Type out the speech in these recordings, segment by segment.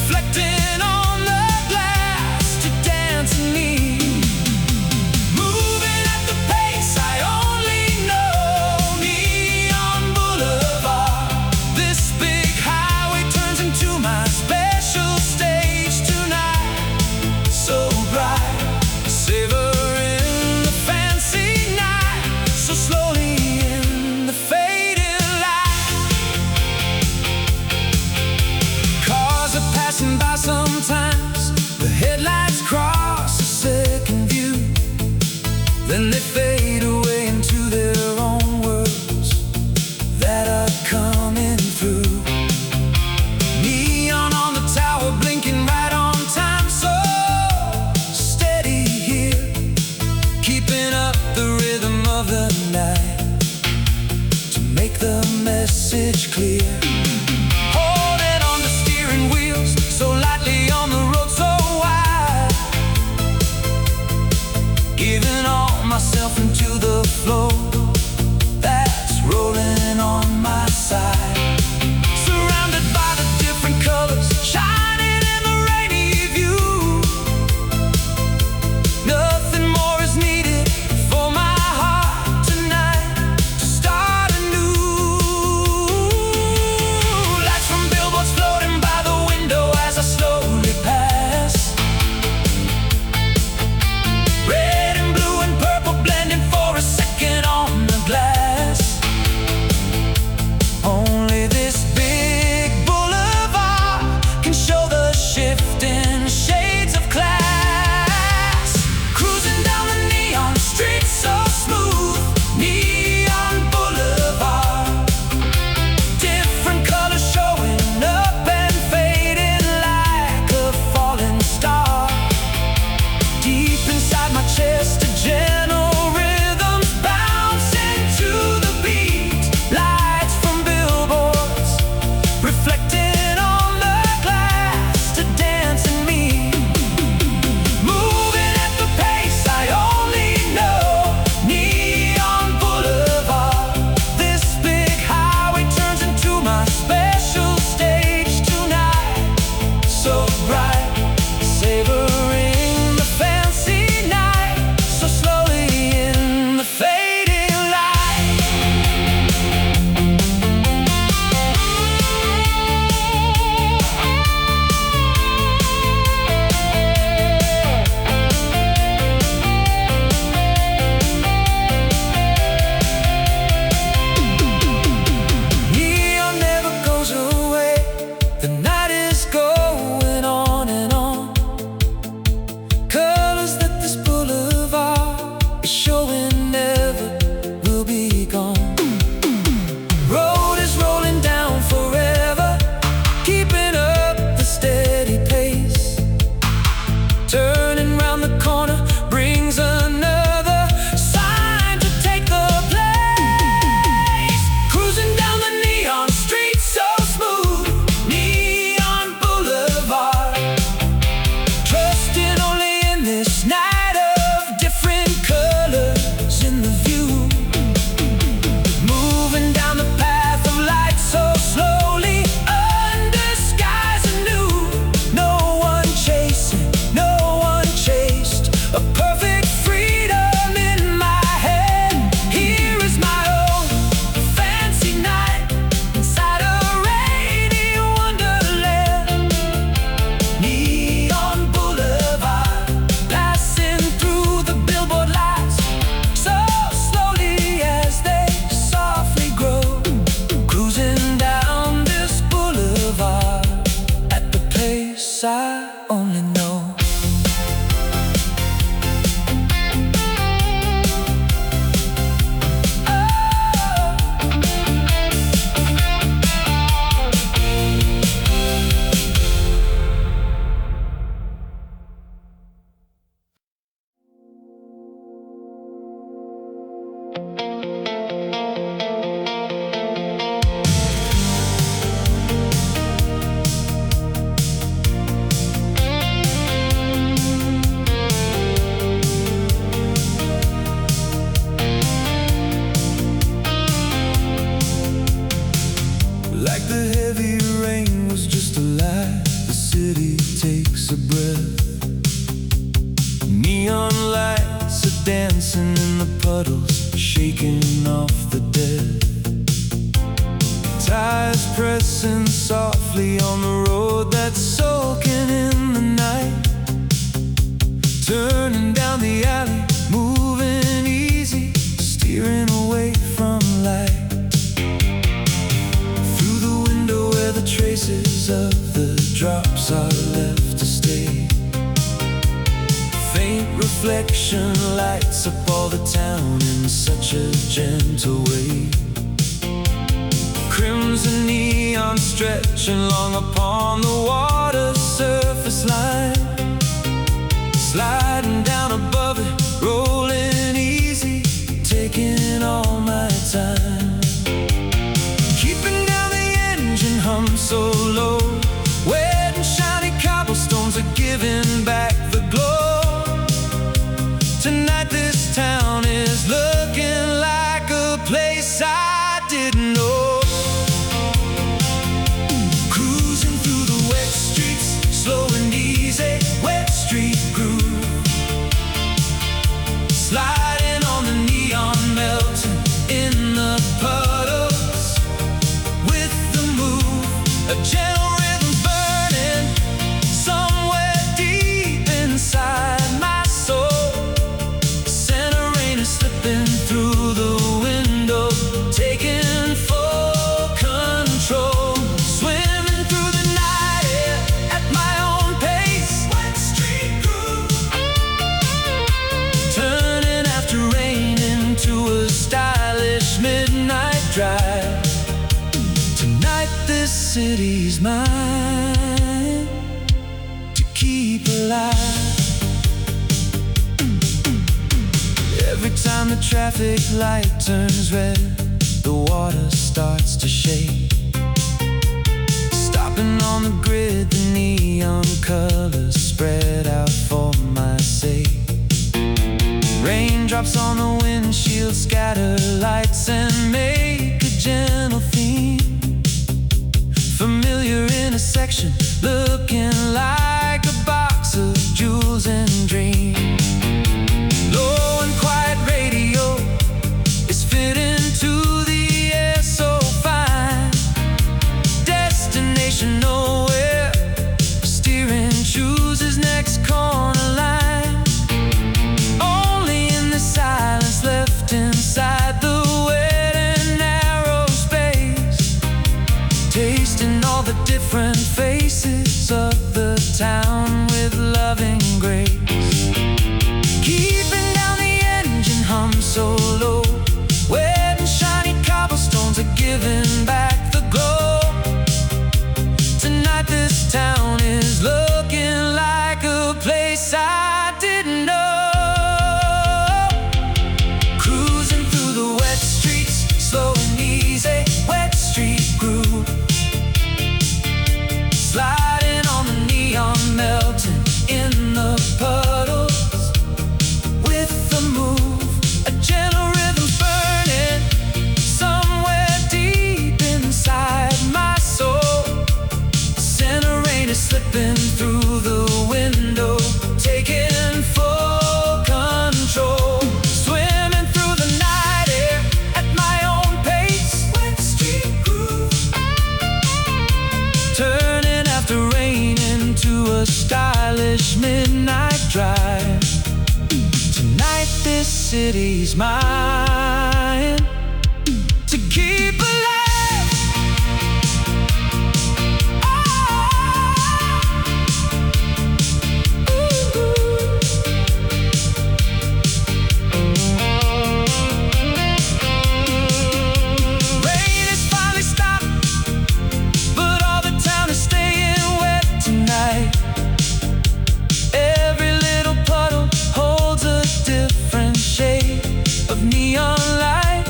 reflecting on the glass to dance in me. Moving at the pace I only know, Neon Boulevard. This big highway turns into my special stage tonight. So bright, savoring the fancy night, so slowly in the fading light. Cars are passing by sometimes, the headlights cross a second view, then they fade away into their own worlds that are coming through. Neon on the tower blinking right on time, so steady here, keeping up the rhythm of the night to make the message clear. Holding on the steering wheels so lightly on the road so wide, giving all myself into the flow that's rolling on my side. Surrounded by the different colors shining in the rainy view. Nothing more is needed for my heart tonight to start anew. Lights from billboards floating by the window as I slowly pass. Red and blue and purple blending for a second on the glass. Only this big boulevard can show the shifting shades of class. Cruising down the neon streets so smooth, Neon Boulevard. Different colors showing up and fading like a falling star. Deep inside my chest, a gentle rhythms bouncing to the beat. Lights from billboards reflecting on the glass to dance in me. Moving at the pace I only know, Neon Boulevard. This big highway turns into my special stage tonight. So bright, savoring the fancy night, so slowly in the fading light. Neon never goes away, the night is going on and on. Colors that this boulevard is showing never will be gone. Road is rolling down forever, keeping up the steady pace. Turning round the corner brings another sign to take the place. Cruising down the neon streets so smooth, Neon Boulevard. Trusting only in this night of different colors in the view. Moving down the path of light so slowly under skies anew. No one chasing, no one chased. A perfect freedom in my head. Here is my own fancy night inside a rainy wonderland. Neon Boulevard, passing through the billboard lights so slowly as they softly grow. Cruising down this boulevard at the pace I only know. takes a breath. Neon lights are dancing in the puddles, shaking off the dead. Tires pressing softly on the road that's soaking in the night. Turning down the alley, moving easy, steering away from light. Through the window where the traces of the drops are left to stay. Faint reflection lights up all the town in such a gentle way. Crimson neon stretching long upon the water's surface line. Sliding down above it, rolling easy, taking all my time. Keeping down the engine hum so low. Wet and shiny cobblestones are giving back the glow. Tonight this town is looking like a place I didn't know. Cruising through the wet streets, slow and easy, wet street groove. Sliding on the neon, melting in the puddles. With the move, a gentle rhythm burning somewhere deep inside my soul. Center rain is slipping through the window, taking full control. Swimming through the night air at my own pace. Wet street groove. Turning after rain into a stylish midnight drive. Tonight this city's mine to keep alive. Every time the traffic light turns red, the water starts to shake. Stopping on the grid, the neon colors spread out for my sake. Raindrops on the windshield scatter lights and make a gentle theme. Familiar intersection, looking like a box of jewels and dreams. Low and quiet radio is fitting to the air so fine. Destination nowhere, steering chooses next corner line. Only in the silence left inside the wet and narrow space. Tasting all the different faces of the town with loving grace. Keeping down the engine hum so low. Wet and shiny cobblestones are giving back the glow. Tonight this town is looking like a place I didn't know. Cruising through the wet streets, slow and easy, wet street groove. Sliding on the neon, melting in the puddles. With the move, a gentle rhythm burning somewhere deep inside my soul. Center rain is slipping through the window, taking full control. Swimming through the night air at my own pace. Wet street groove. Turning after rain into a stylish midnight drive. Tonight this city's mine to keep alive. Rain is finally stopped, but all the town is staying wet tonight. Every little puddle holds a different shade of neon light.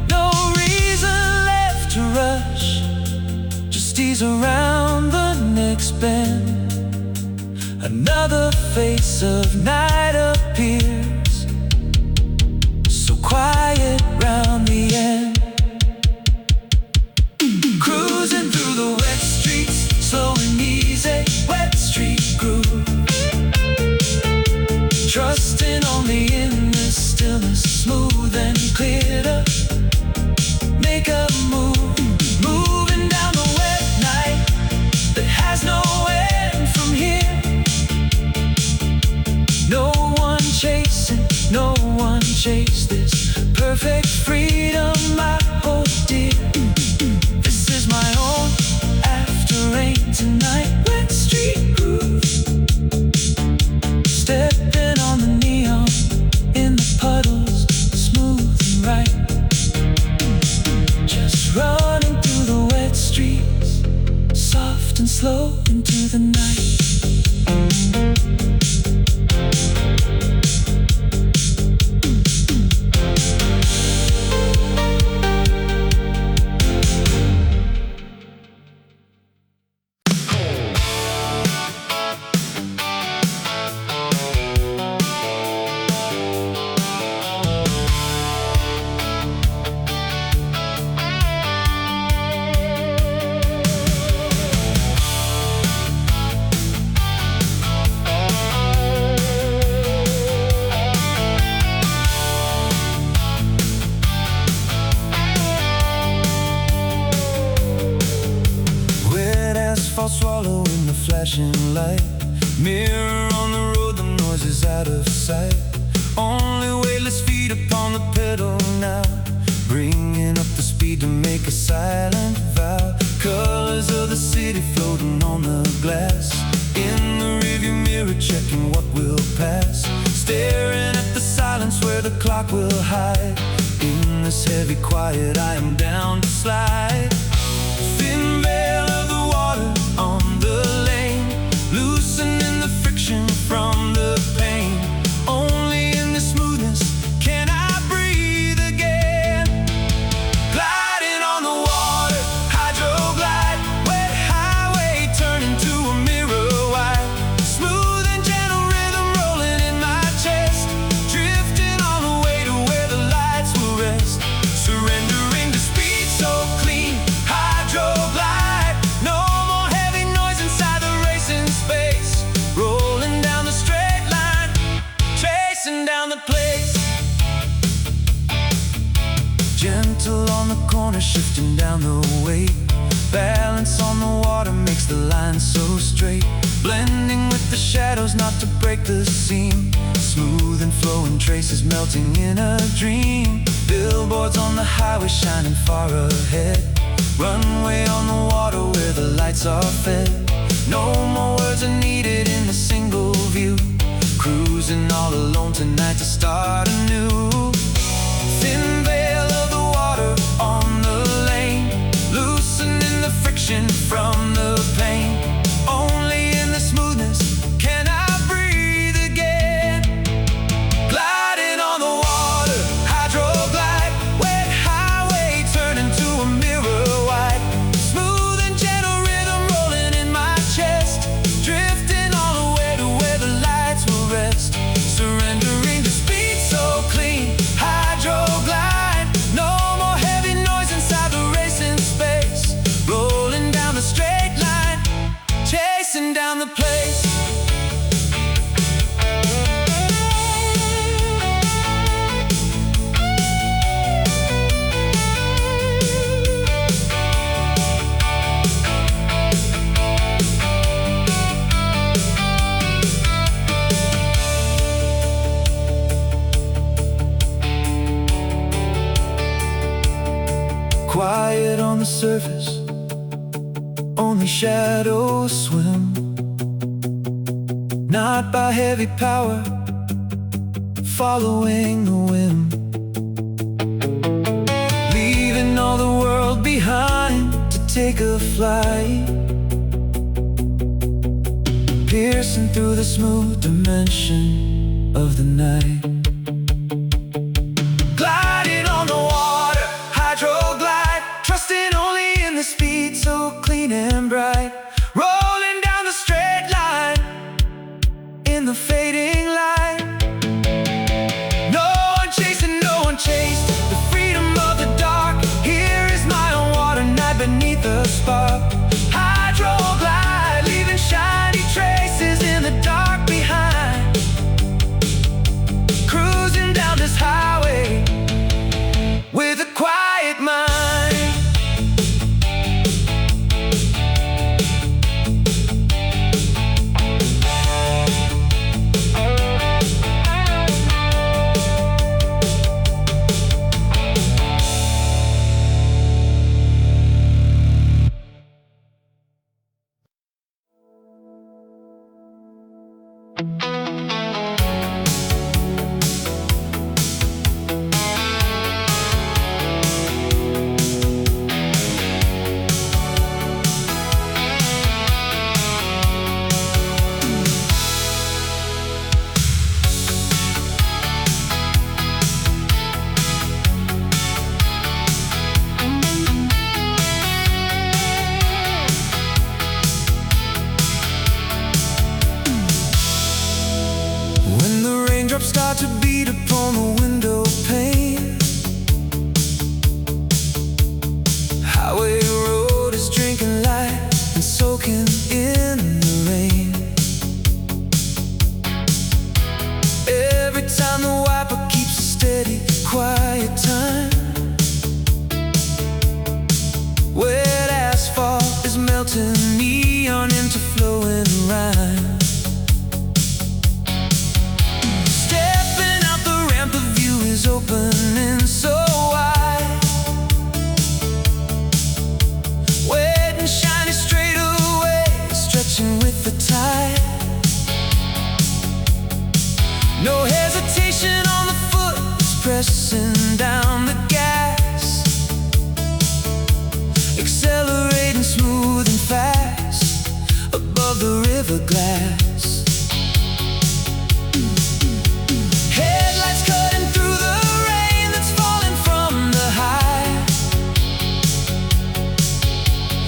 No reason left to rush, just ease around the next bend. Another face of night appears, so quiet round the end. Cruising through the wet streets, slow and easy, wet street groove. street groove. Stepping on the neon in the puddles, smooth and right. Just running through the wet streets, soft and slow into the night. Swallowing the flashing light, mirror on the road, the noise is out of sight. Only weightless feet upon the pedal now, bringing up the speed to make a silent vow. Colors of the city floating on the glass, in the rearview mirror checking what will pass. Staring at the silence where the clock will hide. In this heavy quiet I am down to slide. Thin veil of the water on the lane, loosening the friction from the pain. Only in the smoothness can I breathe again. Gliding on the water, hydro glide, wet highway turning to a mirror white. Smooth and gentle rhythm rolling in my chest, drifting all the way to where the lights will rest. Surrendering to speed so clean, hydro glide. No more heavy noise inside the racing space. Rolling down the straight line, chasing down the place. Gentle on the corner, shifting down the weight. Balance on the water makes the line so straight. Blending with the shadows not to break the seam. Smooth and flowing traces melting in a dream. Billboards on the highway shining far ahead. Runway on the water where the lights are fed. No more words are needed in a single view. Cruising all alone tonight to start anew. Thin veil of the water on the lane, loosening the friction from the pain. Only in the smoothness can I breathe again. Gliding on the water, hydro glide, wet highway turning to a mirror white. Smooth and gentle rhythm rolling in my chest, drifting all the way to where the lights will rest. Surrendering to speed so clean, hydro glide. No more heavy noise inside the racing space. Rolling down the straight line, chasing down the place. Quiet on the surface, only shadows swim. Not by heavy power, following the wind. Leaving all the world behind to take a flight. Piercing through the smooth dimension of the night. Gliding on the water, hydro glide, trusting only in the speed so clean and bright. Rolling down the straight line in the fading light. No one chasing, no one chased. The freedom of the dark. Here is my own water night beneath the spark. Hydro glide, leaving shiny traces in the dark behind. raindrops start to beat upon the window pane. Highway road is drinking light and soaking in the rain. Every time the wiper keeps a steady, quiet time. Wet asphalt is melting neon into flowing rhyme. Stepping out the ramp, the view is opening so wide. Wet and shiny straight away, stretching with the tide. No hesitation on the foot, it's pressing down the gas. Accelerating smooth and fast above the river glass. Headlights cutting through the rain that's falling from the high.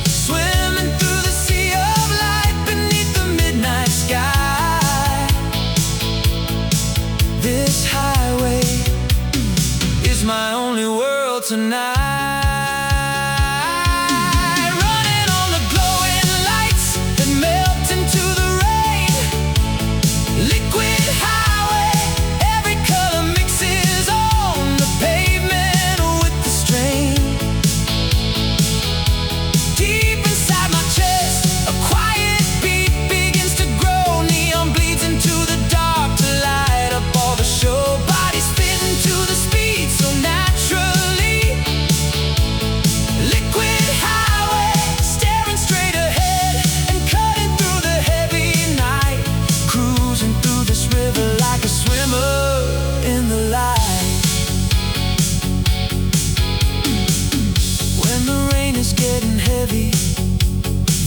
Swimming through the sea of light beneath the midnight sky. This highway is my only world tonight.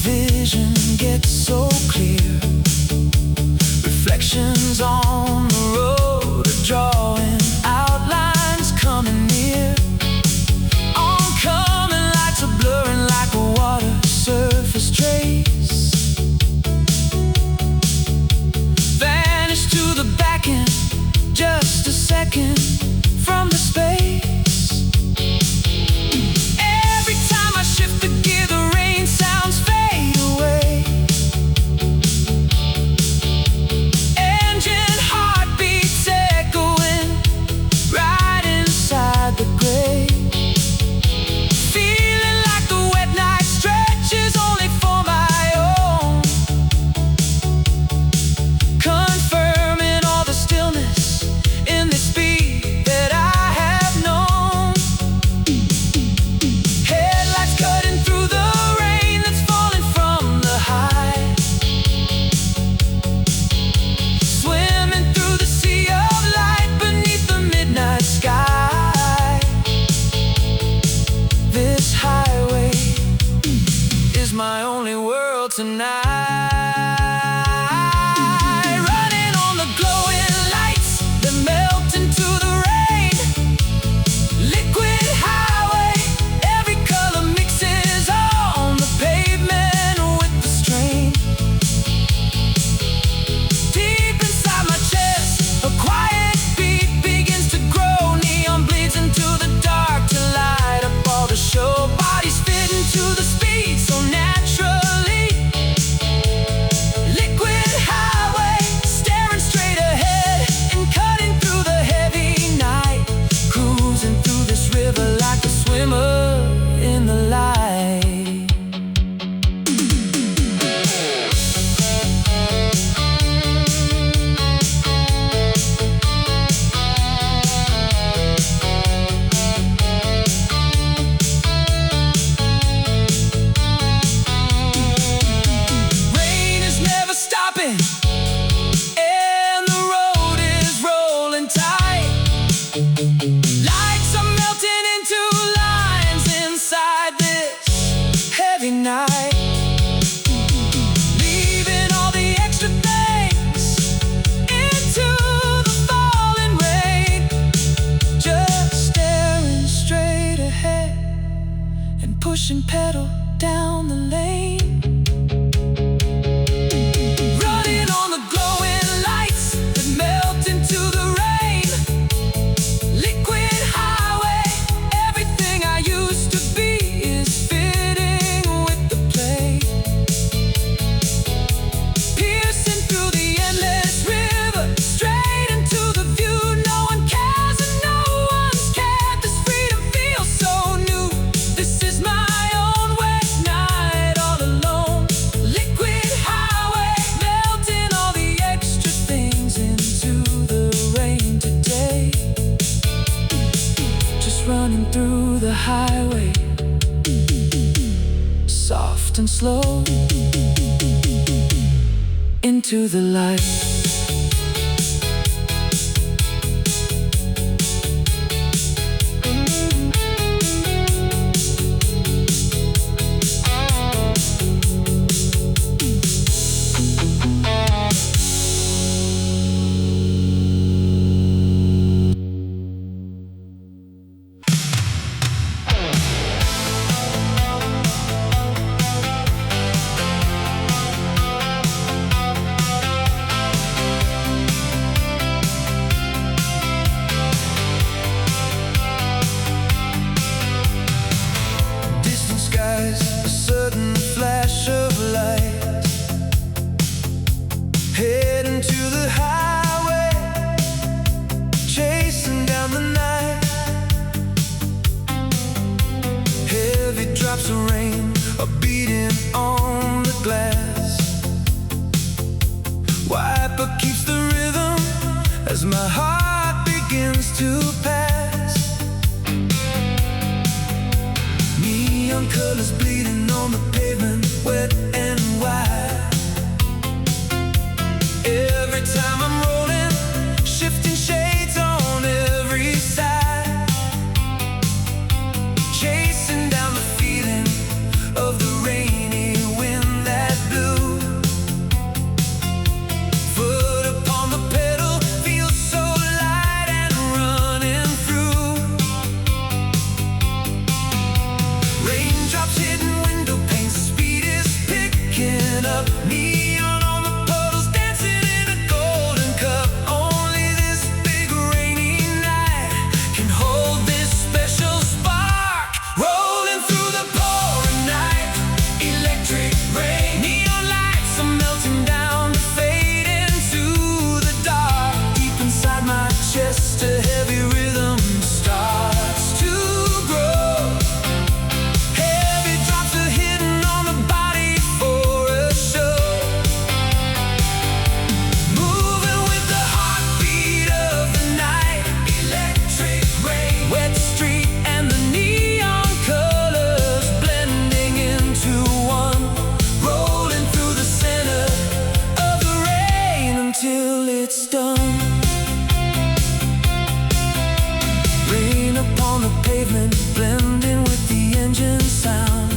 Vision gets so clear. Reflections on the road are drawing outlines coming near. Oncoming lights are blurring like a water surface trace. Vanish to the back end, just a second from the space. Every time I shift the gear, the rain sounds fade away. Engine heartbeats echoing right inside the gray. Feeling like the wet night stretches only for my own. Confirming all the stillness in the speed that I have known. Headlights cutting through the rain that's falling from the high. Swimming through the sea of light beneath the midnight sky. This highway is my only world tonight. Running on the glowing lights that melt into the rain. Liquid highway, every color mixes on the pavement with the strain. Deep inside my chest, a quiet beat begins to grow. Neon bleeds into the dark to light up all the show. Bodies fit into the speed so naturally. Liquid highway, staring straight ahead and cutting through the heavy night. Cruising through this river like a swimmer in the light. Rain is never stopping and the road is rolling tight. Lights are melting into lines inside this heavy night. Leaving all the extra things into the falling rain. Just staring straight ahead and pushing pedal down the lane. Running on soft and slow into the light. A sudden flash of light, heading to the highway, chasing down the night. Heavy drops of rain are beating on the glass. Wiper keeps the rhythm as my heart begins to pass. Neon colors bleeding on the pavement, wet and wide. Every time I'm rolling, shifting shades on every side, chasing down the feeling of the rainy wind that blew. Foot upon the pedal, feels so light and running through. Raindrops hitting window panes, the speed is picking up. Neon on the puddles, dancing in a golden cup. Only this big rainy night can hold this special spark. Rolling through the pouring night, electric rain. Neon lights are melting down to fade into the dark. Deep inside my chest, a heavy rhythm starts to grow. Heavy drops are hitting on the body for a show. Moving with the heartbeat of the night, electric rain. Wet street and the neon colors blending into one. Rolling through the center of the rain until it's done. Rain upon the pavement, blending with the engine sound,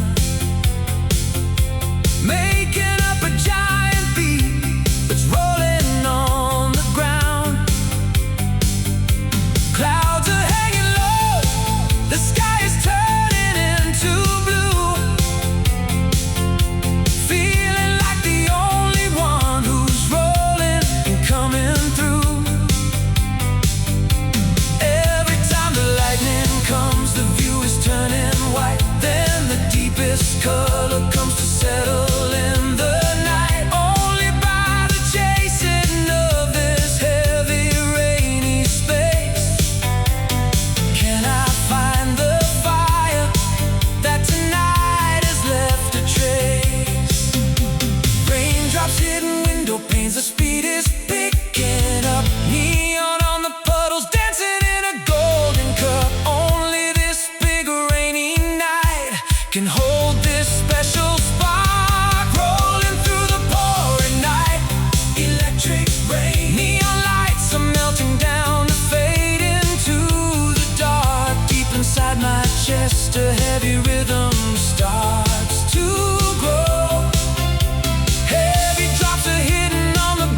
making up a giant beat that's rolling on the ground. Clouds are hanging low, the sky is turning into blue. Feeling like the only one who's rolling and coming through. Every time the lightning comes, the view is turning white. Then the deepest color comes to settle in the night. Only by the chasing of this heavy rainy space can I find the fire that tonight has left a trace. Raindrops hitting window panes, the speed is picking up. Neon on the puddles, dancing in a golden cup. Only this big rainy night can hold this special spark. Rolling through the pouring night, electric rain. Neon lights are melting down to fade into the dark. Deep inside my chest, a heavy rhythm starts to grow. Heavy drops are hitting on the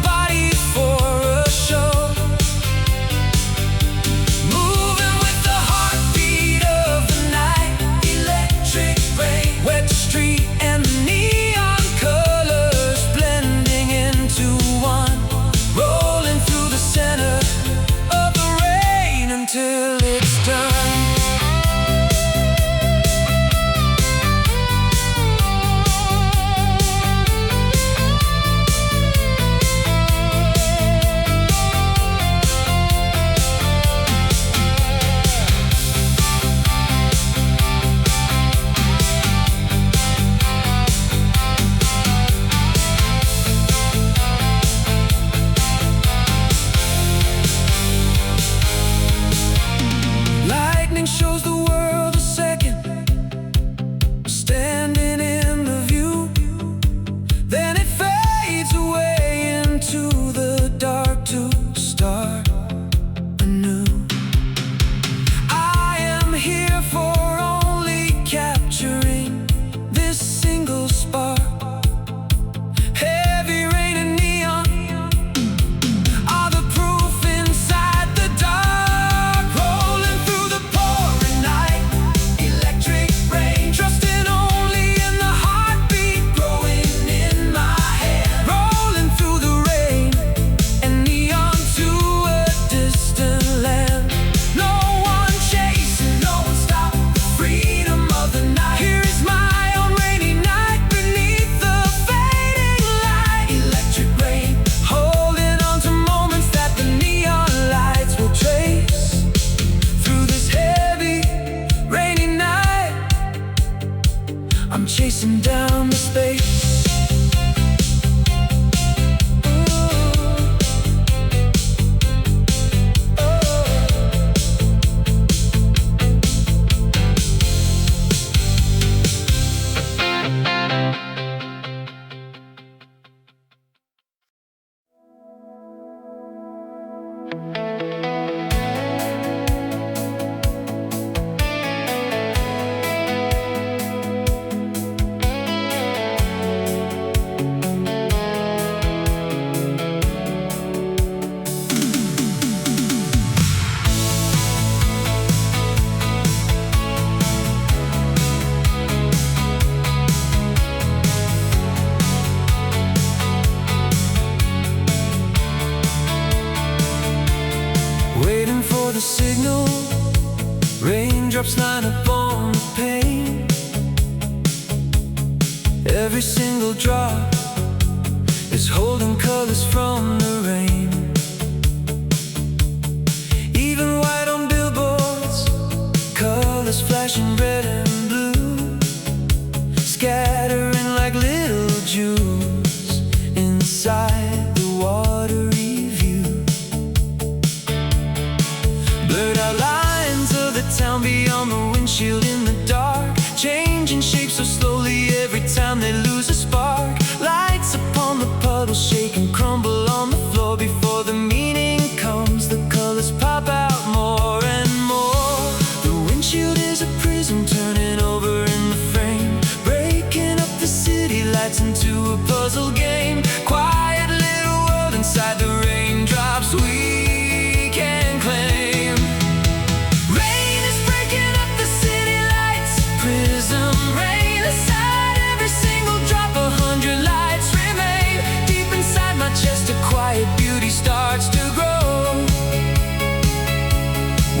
signal. Raindrops line up on the pane. Every single drop is holding colors from the rain. Even white on billboards, colors flashing red and blue, scattering like little jewels inside the watery view. Blurred out lines of the town beyond the windshield in the dark, changing shapes so slowly every time they lose a spark. Lights upon the puddles shake and crumble on the floor. Before the meaning comes, the colors pop out more and more. The windshield is a prism turning over in the frame, breaking up the city lights into a puzzle game. Quiet little world inside the raindrops we can claim. Rain is breaking up the city lights. Prism rain inside every single drop. 100 lights remain. Deep inside my chest a quiet beauty starts to grow.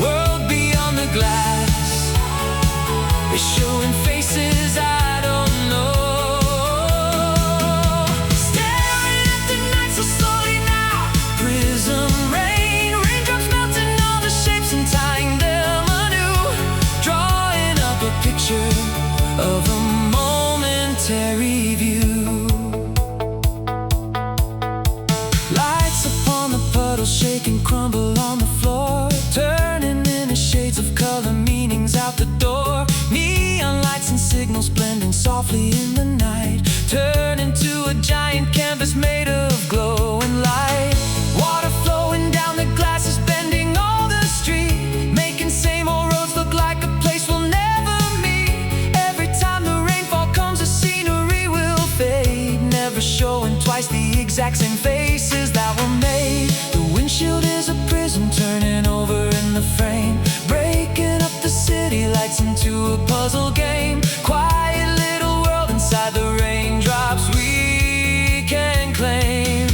World beyond the glass is showing faces I don't know. Staring at the night so slowly now. Prism rain, raindrops melting all the shapes and tying them anew, drawing up a picture of a momentary view. Lights upon the puddles shake and crumble on the floor, turning into shades of color, meanings out the door. Neon lights and signals blending softly in the night, turn into a giant canvas made of glowing light. Water flowing down the glasses, bending all the street, making same old roads look like a place we'll never meet. Every time the rainfall comes, the scenery will fade, never showing twice the exact same faces that were made. The windshield is a prism turning over in the frame, breaking up the city lights into a puzzle game. Quiet little world inside the raindrops we can claim.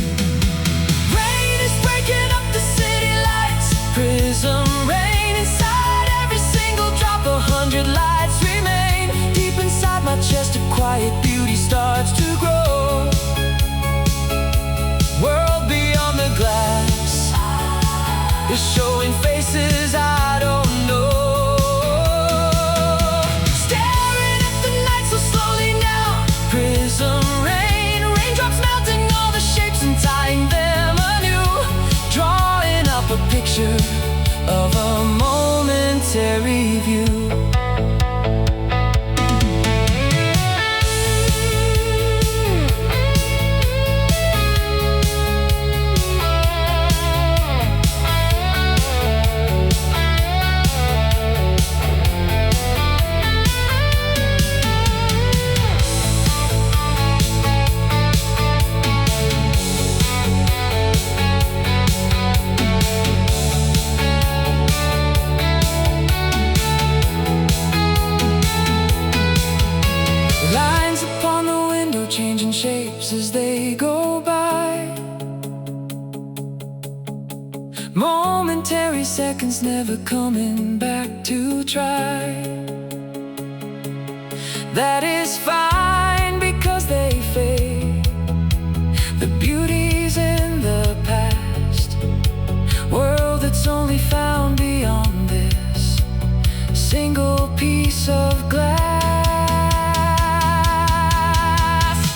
Rain is breaking up the city lights. Prism rain inside every single drop. 100 lights remain. Deep inside my chest a quiet beauty starts to grow. World beyond the glass is showing faces I don't know. Staring at the night so slowly now. Prism rain, raindrops melting all the shapes and tying them anew, drawing up a picture of a momentary view. Lines upon the window changing shapes as they go by. Momentary seconds never coming back to try. That is fine because they fade. The beauty's in the past, world that's only found beyond this single piece of glass.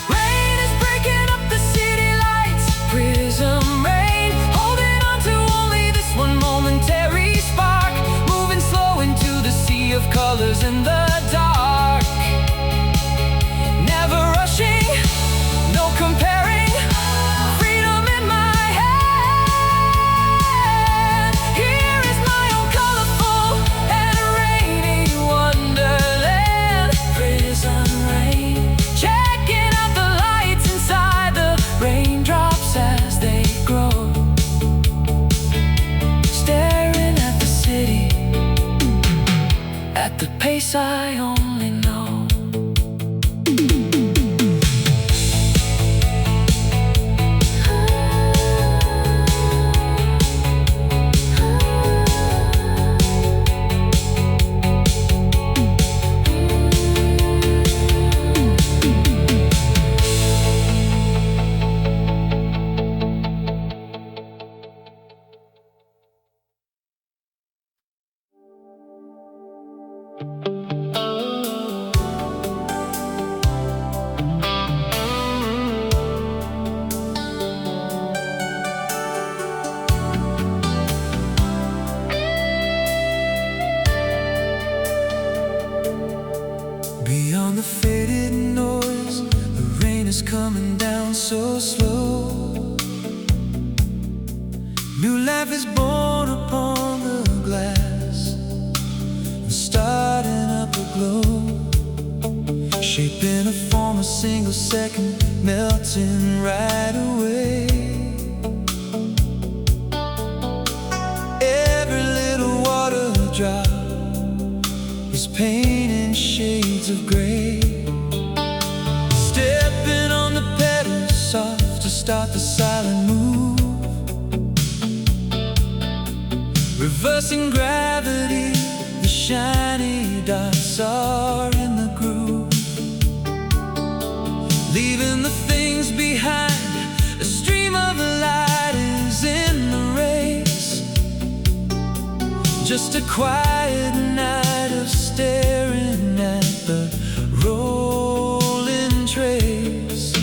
Rain is breaking up the city lights. Prism rain, holding on to only this one momentary spark, moving slow into the sea of colors in the dark. Never rushing, no comparing. Freedom in my hand. Here is my own colorful and rainy wonderland. Prism rain, checking out the lights inside the raindrops as they grow. Staring at the city at the pace I only know. life is born upon the glass, starting up a glow, shaping a form a single second, melting right away. Every little water drop is painting shades of gray, stepping on the petals soft to start the silent move, reversing gravity. The shiny dots are in the groove, leaving the things behind. A stream of light is in the race, just a quiet night of staring at the rolling trace.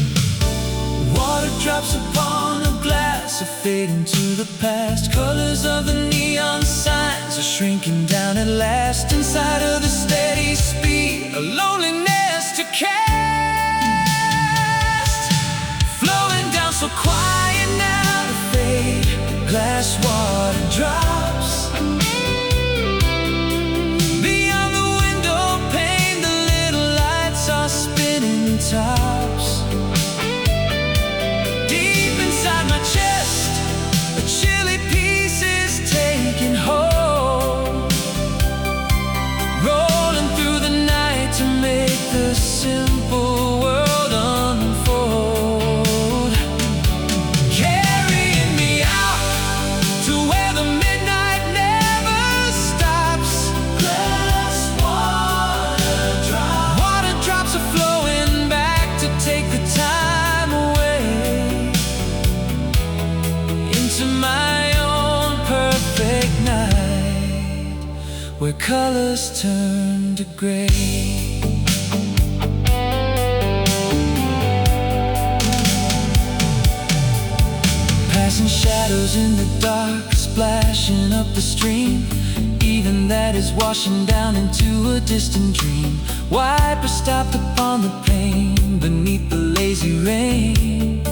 Water drops upon the glass are fading to the past. Colors of the neon signs are shrinking down at last. Inside of the steady speed, a loneliness to cast, flowing down so quiet now to fade. Glass water drops beyond the window pane. The little lights are spinning tops. Deep inside my chest, a chilly peace is taking hold, rolling through the night to make the simple world unfold, carrying me out to where the midnight never stops. Glass water drops are flowing back to take the time away into my own perfect night, where colors turn to gray. Passing shadows in the dark, splashing up the stream. Even that is washing down into a distant dream. Wiper stopped upon the pane beneath the lazy rain.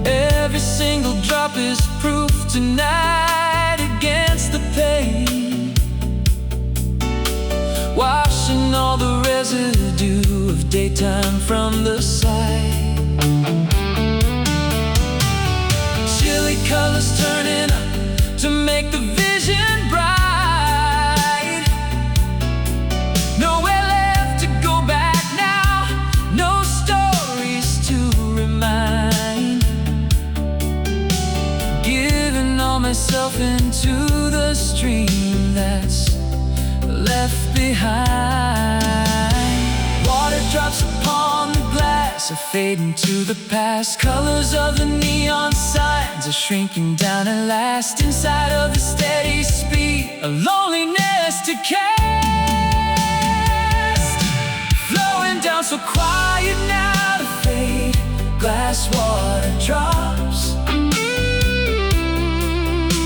Every single drop is proof tonight against the pain, washing all the residue of daytime from the sight. Chilly colors turning up to make the vision bright. Nowhere left to go back now, no stories to remind. Giving all myself into the stream that's left behind. Water drops upon the glass are fading to the past. Colors of the neon signs are shrinking down at last. Inside of the steady speed, a loneliness to cast, flowing down so quiet now to fade. Glass water drops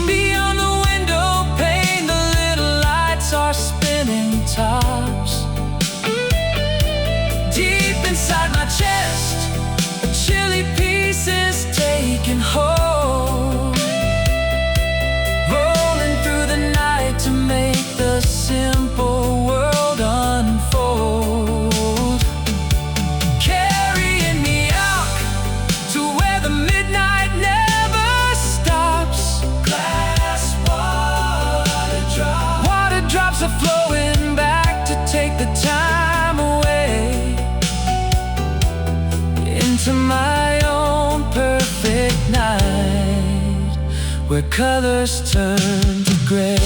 beyond the window pane. The little lights are spinning tops. Deep inside my chest, a chilly peace is taking hold, rolling through the night to make the simple world unfold, carrying me out to where the midnight never stops. Glass water drops are flowing back to take the time away into my own perfect night, where colors turn to gray.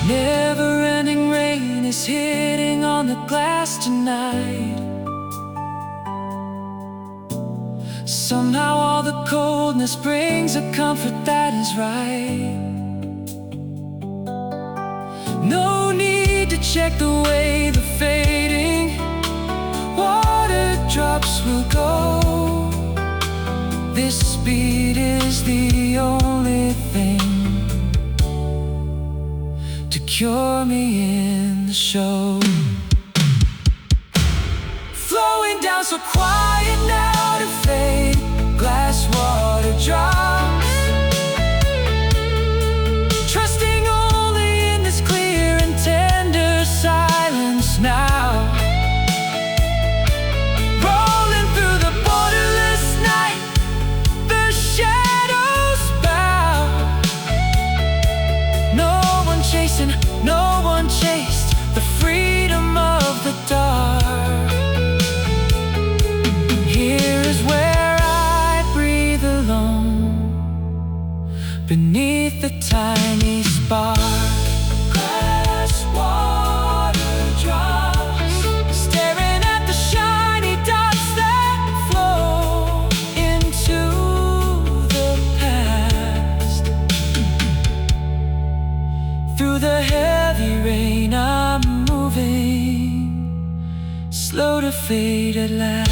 Never-ending rain is hitting on the glass tonight. Somehow all the coldness brings a comfort that is right. No need to check the way the fading water drops will go. This speed is the only thing to cure me in the show. Flowing down so quiet now to fade, glass water drops. Trusting only in this clear and tender silence now. Rolling through the borderless night, the shadows bow. No one chasing, no one chased the freedom of the dark. Here is where I breathe alone, beneath the tiny spark. Glass water drops, staring at the shiny dots that flow into the past. Through the heavy rain I'm moving, slow to fade at last.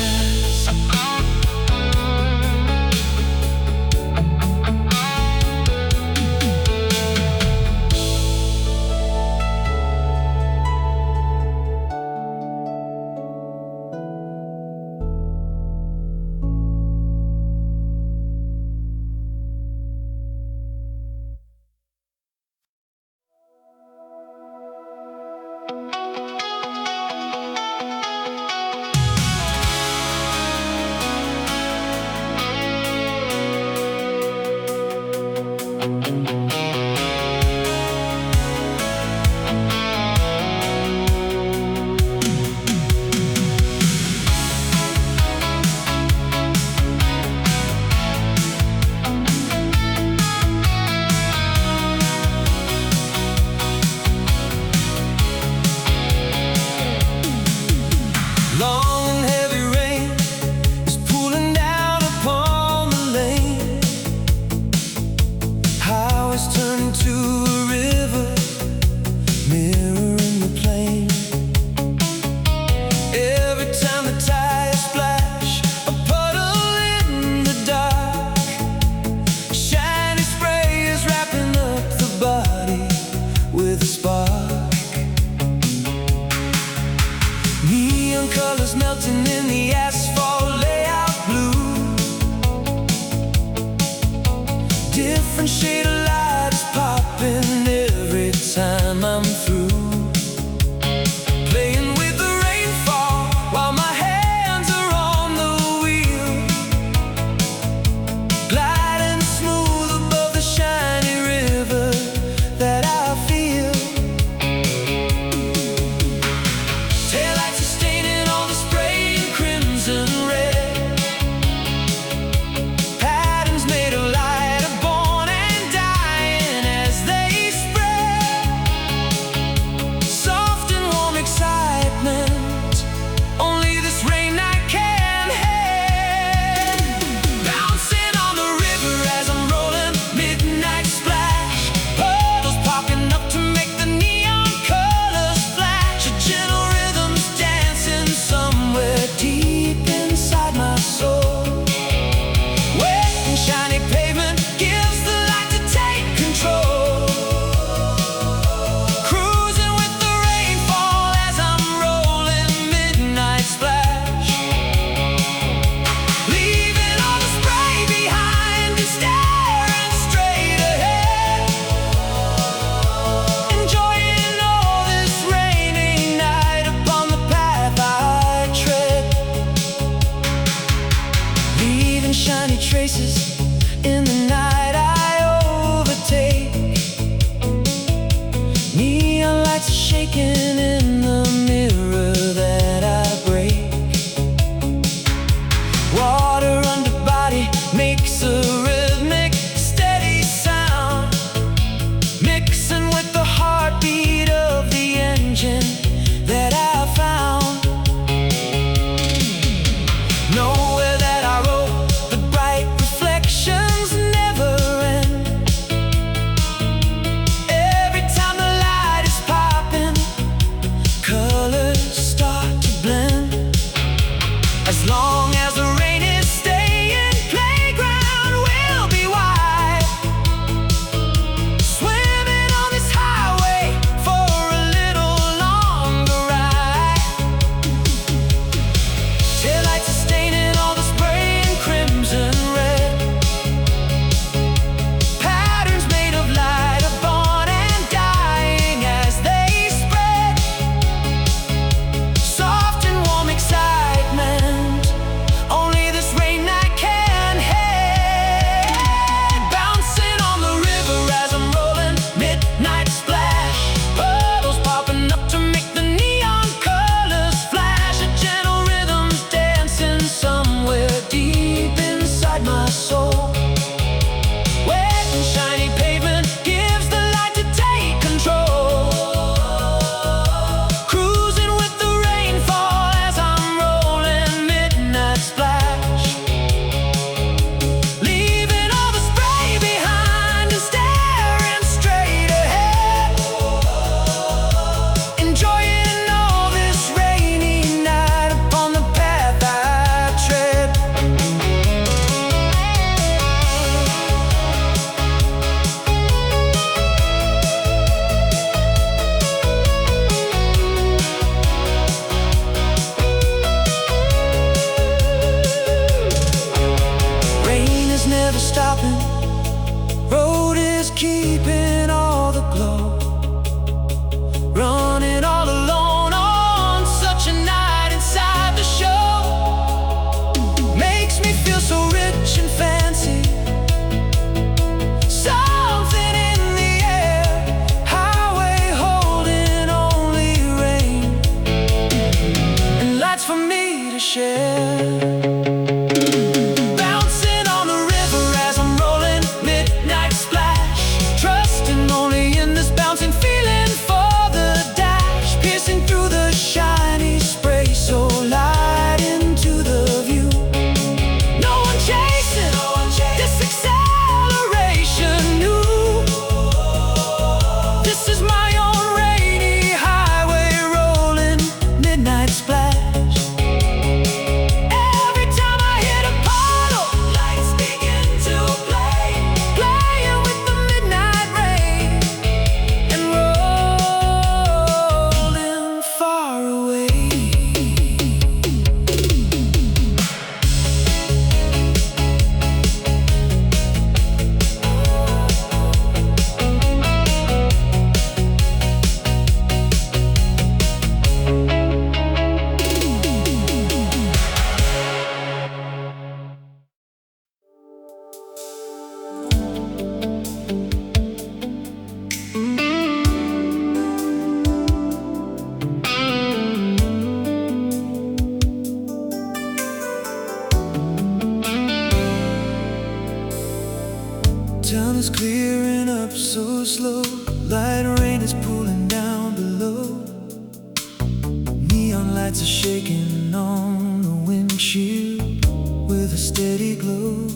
lights are shaking on the windshield with a steady glow.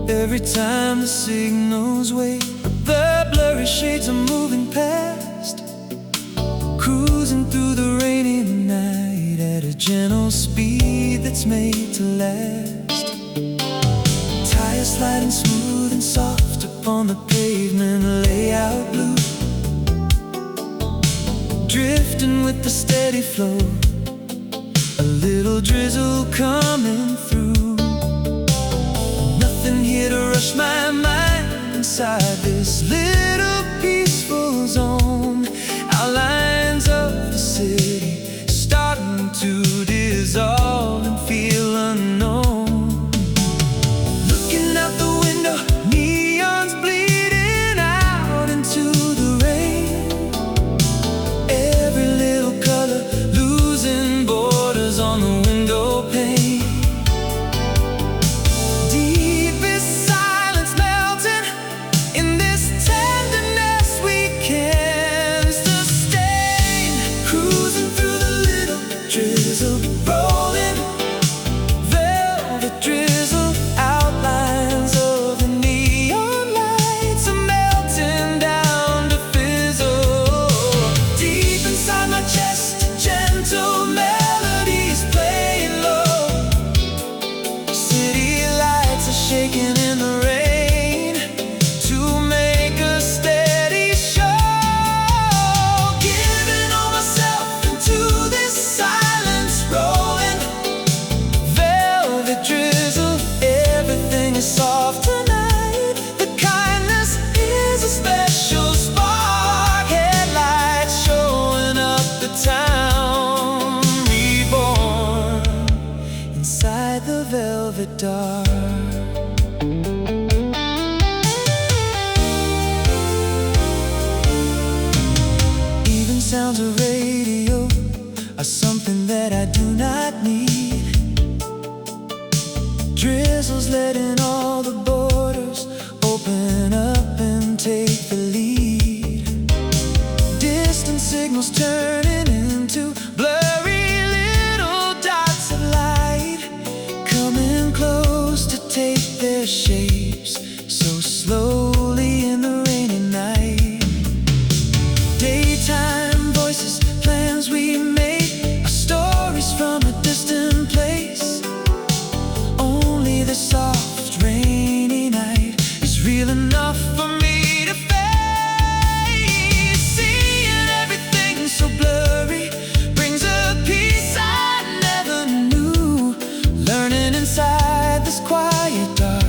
Every time the signals wait, the blurry shades are moving past, cruising through the rainy night at a gentle speed that's made to last. Tires sliding smooth and soft upon the pavement, layout blue, drifting with the steady flow, a little drizzle coming through. Nothing here to rush my mind inside this little peaceful zone. Outlines of the city starting to dissolve and feel unknown. Looking out the window, neons bleeding out into the rain. Every little color losing borders on the window pane. Deepest silence melting in this tenderness we can't sustain. Cruising through the little drizzle, rolling velvet drizzle. Outlines of the neon lights are melting down to fizzle. Deep inside my chest, gentle melodies playing low. City lights are shaking in the rain to make a steady show. Giving all myself into this silence, rolling velvet drizzle. Everything is soft tonight. The kindness is a special spark. Headlights showing up the town, reborn inside the velvet dark. Even sounds of radio are something that I do not need. Drizzle's letting all the borders open up and take the lead. Distant signals turning into blurry little dots of light, coming close to take their shapes so slowly in the rainy night. Daytime voices, plans we made, are stories from a distant place. Only the soft rainy night is real enough for me to face. Seeing everything so blurry brings a peace I never knew. Learning inside this quiet dark,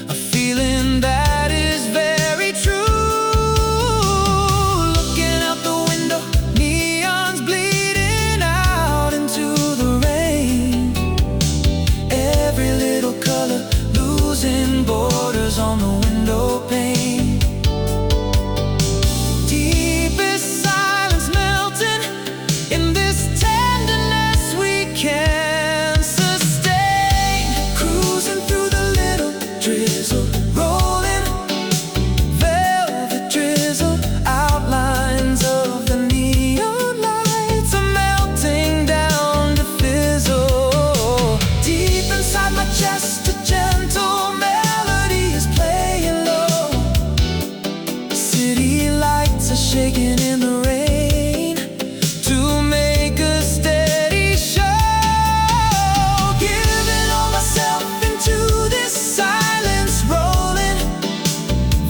a feeling that is very true. Looking out the window, neons bleeding out into the rain. Every little color losing borders on the window pane. Deepest silence melting in this tenderness we can't sustain. Cruising through the little drizzle, rolling velvet drizzle. Outlines of the neon lights are melting down to fizzle. Deep inside my chest, a gentle melody is playing low. City lights are shaking in the rain to make a steady show. Giving all myself into this silence, rolling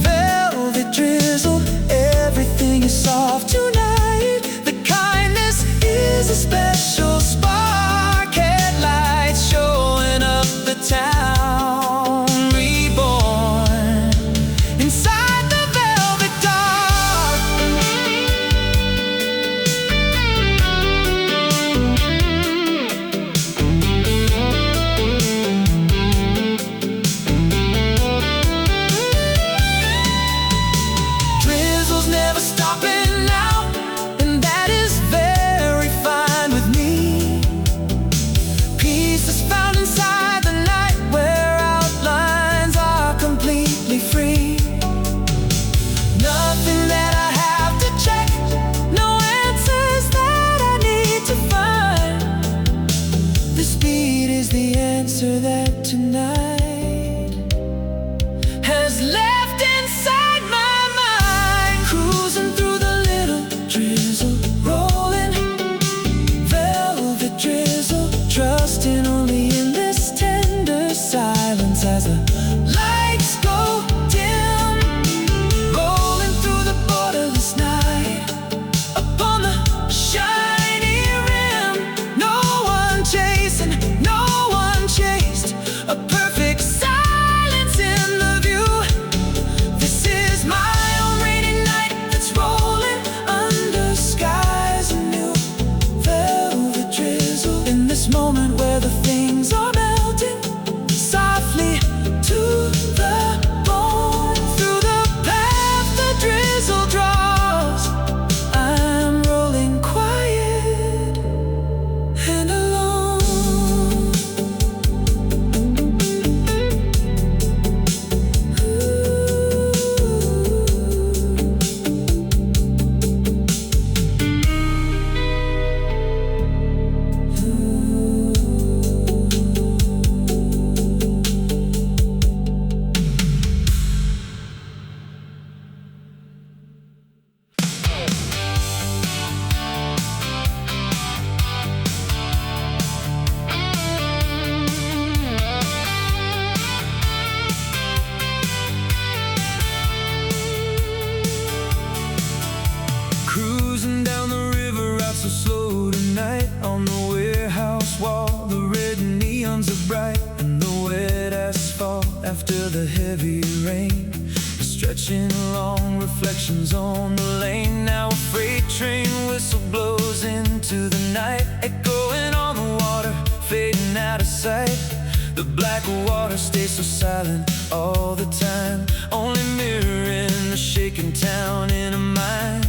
velvet drizzle. Everything is soft tonight. The kindness is a special spark. Headlights showing up the town, reborn inside the velvet dark. Drizzle's never stopping now. after the heavy rain, stretching long reflections on the lane. Now a freight train whistle blows into the night, echoing on the water, fading out of sight. The black water stays so silent all the time, only mirroring the shaken town in a mind.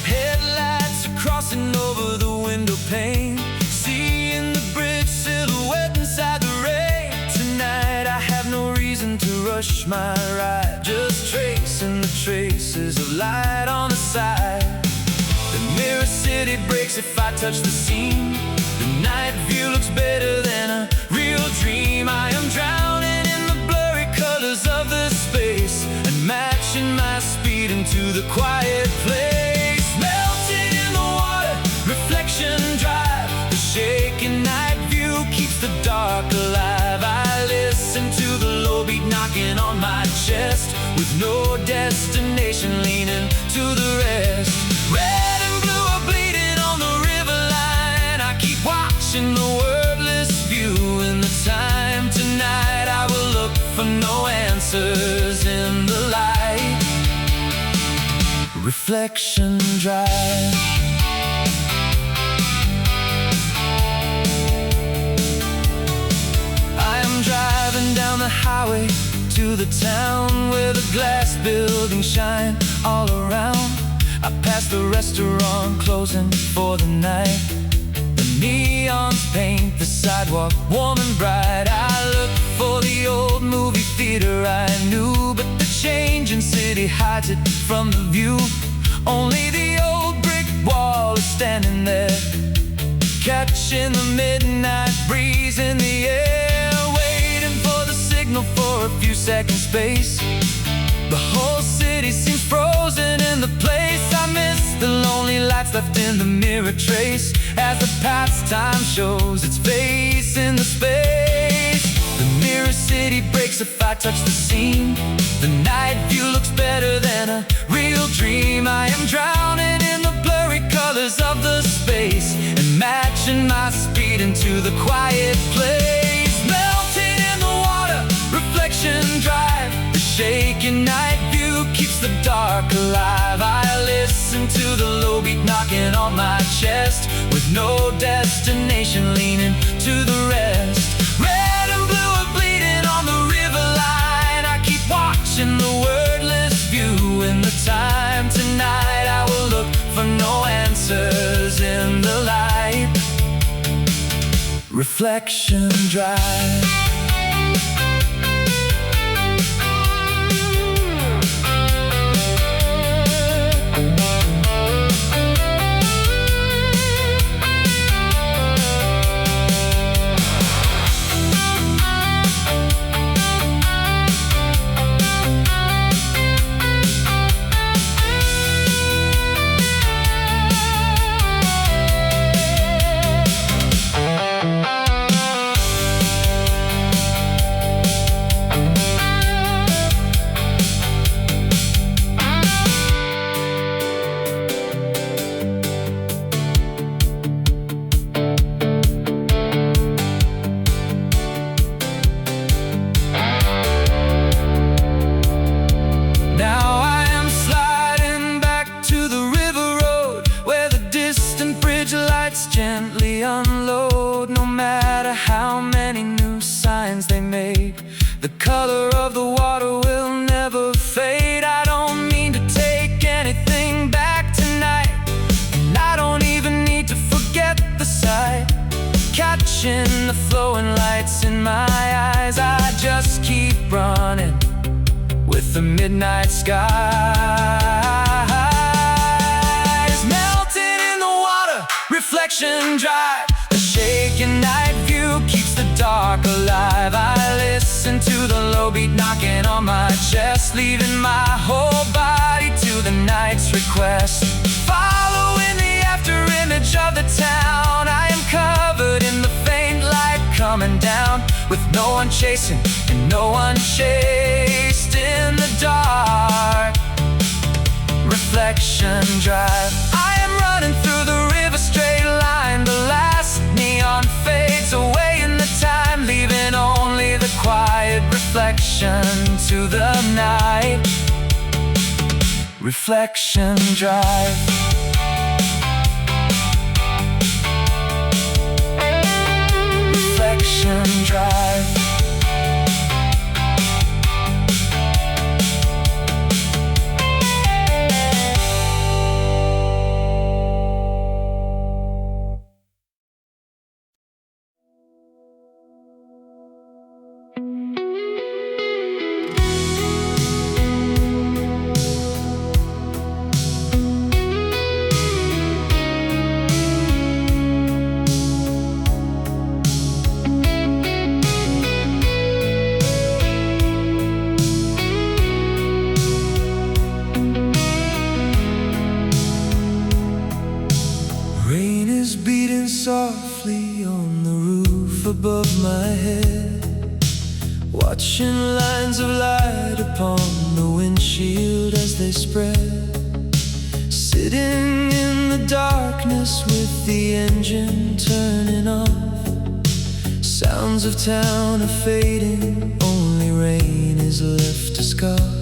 Headlights are crossing over the window pane, seeing the bridge silhouette inside the rain. Tonight I have no reason to rush my ride, just tracing the traces of light on the side. The mirror city breaks if I touch the scene. The night view looks better than a real dream. I am drowning in the blurry colors of the space, and matching my speed into the quiet place. Melting in the water, reflection drive. The shaking night view keeps the dark alive. I listen to the low beat knocking on my chest, with no destination leaning to the rest. Red and blue are bleeding on the river line. I keep watching the wordless view in the time. Tonight I will look for no answers in the light. Reflection drive. I am driving down the highway to the town where the glass buildings shine all around. I pass the restaurant closing for the night. The neons paint the sidewalk warm and bright. I look for the old movie theater I knew, but the changing city hides it from the view. Only the old brick wall is standing there, catching the midnight breeze in the air, waiting for the signal for a few seconds space. The whole city seems frozen in the place. I miss the lonely lights left in the mirror trace, as the pastime shows its face in the space. The mirror city breaks if I touch the scene. The night view looks better than a real dream. I am drowning in the blurry colors of the space, and matching my speed into the quiet place. Melting in the water, reflection drive. The shaking night view keeps the dark alive. I listen to the low beat knocking on my chest, with no destination leaning to the rest. Red and blue are bleeding on the river line. I keep watching the wordless view in the time. Tonight I will look for no answers in the light. Reflection drive. Gently unload, no matter how many new signs they make. The color of the water will never fade. I don't mean to take anything back tonight, and I don't even need to forget the sight. Catching the flowing lights in my eyes, I just keep running with the midnight skies. Melting in the water, reflection drive. The shaking night view keeps the dark alive. I listen to the low beat knocking on my chest, leaving my whole body to the night's request. Following the after image of the town, I am covered in the faint light coming down, with no one chasing and no one chased in the dark. Reflection drive. I am running through the river straight line. The last neon fades away in the time, leaving only the quiet reflection night. Reflection Drive. Reflection Drive. Softly on the roof above my head, watching lines of light upon the windshield as they spread. Sitting in the darkness with the engine turning off. Sounds of town are fading, only rain is left to scoff.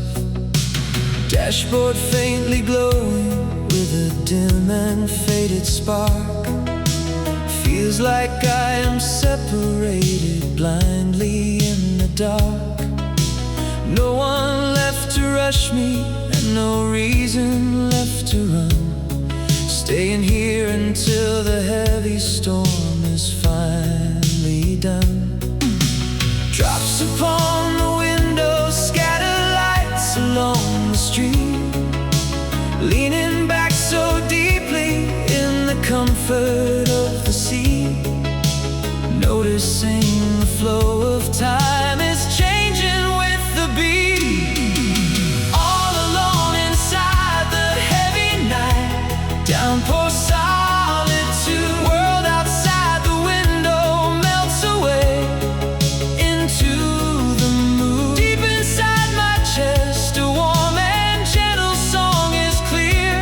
Dashboard faintly glowing with a dim and faded spark. Feels like I am separated blindly in the dark. No one left to rush me and no reason left to run. Staying here until the heavy storm is finally done. Drops upon the window, scatter lights along the street. Leaning back so deeply in the comfort of the seat. Noticing the flow of time is changing with the beat. All alone inside the heavy night. Downpour solitude. World outside the window melts away into the moon. Deep inside my chest, a warm and gentle song is clear.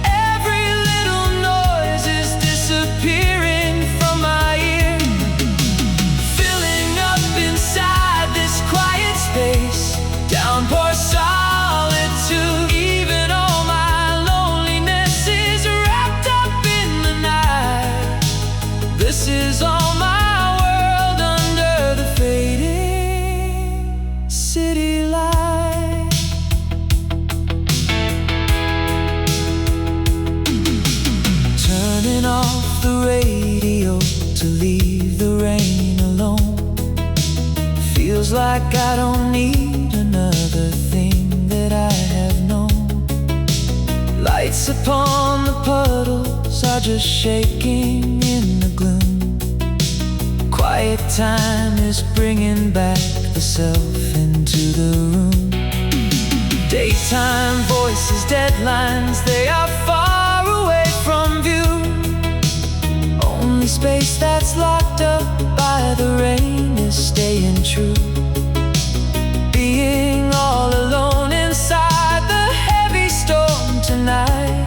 Every little noise is disappearing from my ear. Filling up inside this quiet space. Downpour solitude. Even all my loneliness is wrapped up in the night. This is all my world under the fading city light. Turning off the radio to leave the rain alone. Feels like I don't need another thing that I have known. Lights upon the puddles are just shaking in the gloom. Quiet time is bringing back the self into the room. Daytime voices, deadlines, they are far away from view. Only space that's locked up by the rain is staying true. Being all alone inside the heavy storm tonight.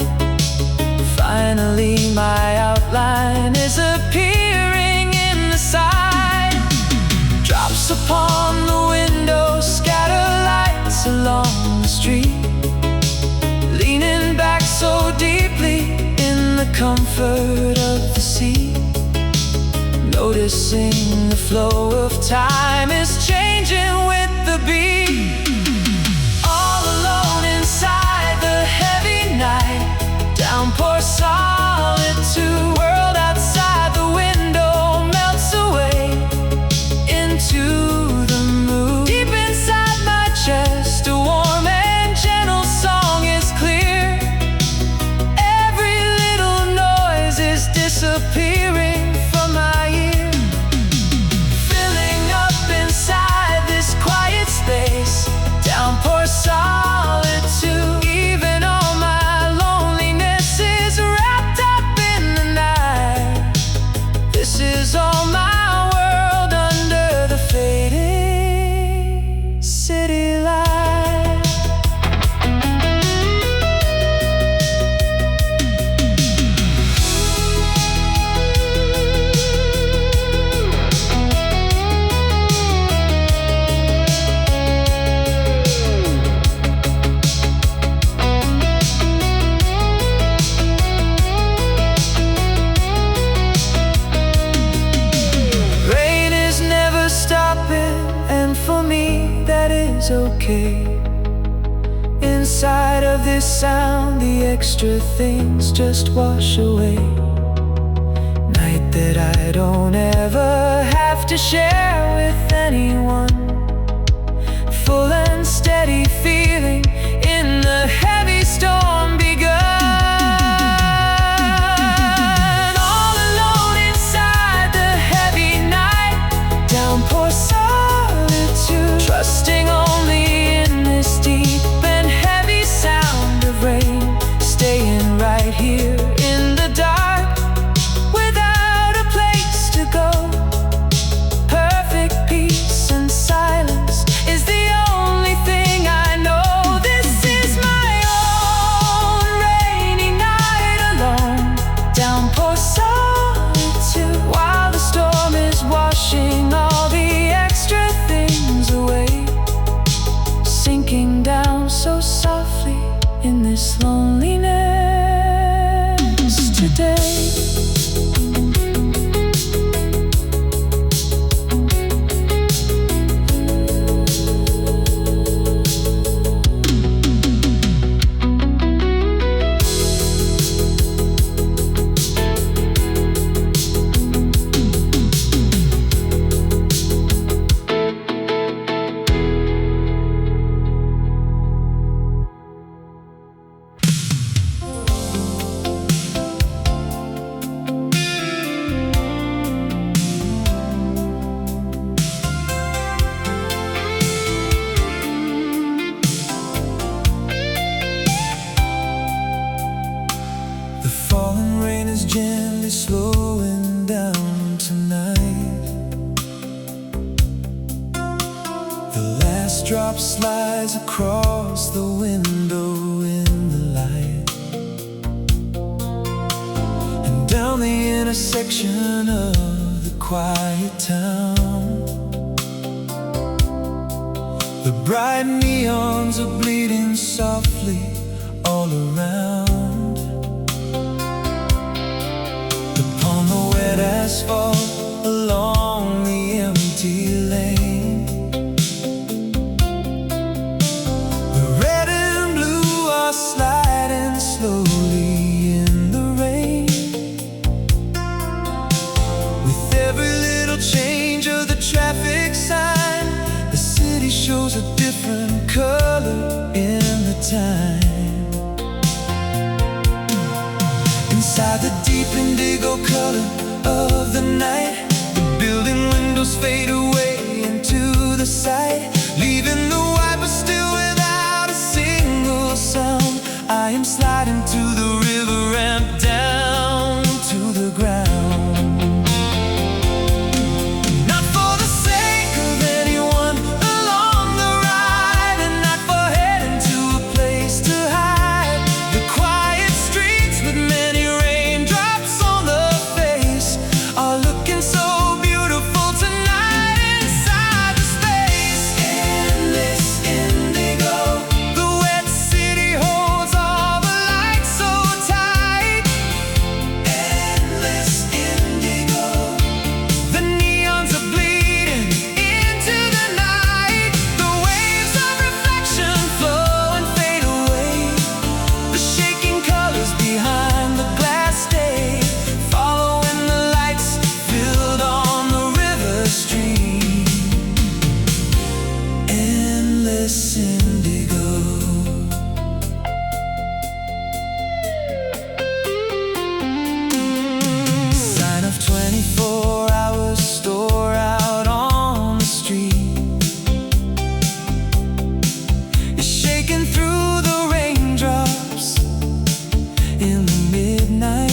Finally my outline is appearing in the side. Drops upon the window, scatter lights along the street. Leaning back so deeply in the comfort of the seat. Noticing the flow of time is changing with the beat. All alone inside the heavy night. Downpour solitude. World outside the window melts away into the moon. Deep inside my chest, a warm and gentle song is clear. Every little noise is disappearing from my ear. Filling up inside this quiet space. Downpour solitude. Even all my loneliness is wrapped up in the night. This is all my world under the fading city light. everything's okay. Inside of this sound, the extra things just wash away. Night that I don't ever have to share with anyone. Full and steady feeling in the heavy storm begun. All alone inside the heavy night, downpour solitude, trusting only in this deep and heavy sound of rain. Staying right here in the dark, without a place to go. Perfect peace and silence is the only thing I know. This is my own rainy night alone. Downpour solitude, while the storm is washing all the extra things away. Sinking down so softly in this loneliness today. The falling rain is gently slowing down tonight. The last drop slides across the window in the light, and down the intersection of the quiet town, the bright neons are bleeding softly all around. Upon the wet asphalt along the empty lane, the red and blue are sliding slowly in the rain. With every little change of the traffic sign, the city shows a different color in the time. Inside the deep indigo color of the night, the building windows fade away into the sight, leaving the wipers still without a single sound. I am sliding to the river ramp down to the ground. Not for the sake of anyone along the ride, and not for heading to a place to hide. The quiet streets with many raindrops on the face are looking so beautiful tonight inside the space. Endless indigo, the wet city holds all the lights so tight. Endless indigo, the neons are bleeding into the night. The waves of reflection flow and fade away. The shaking colors behind the glass stay, following the lights filled on the river stream. Endless indigo. Sign of 24 hours store out on the street is shaking through the raindrops in the midnight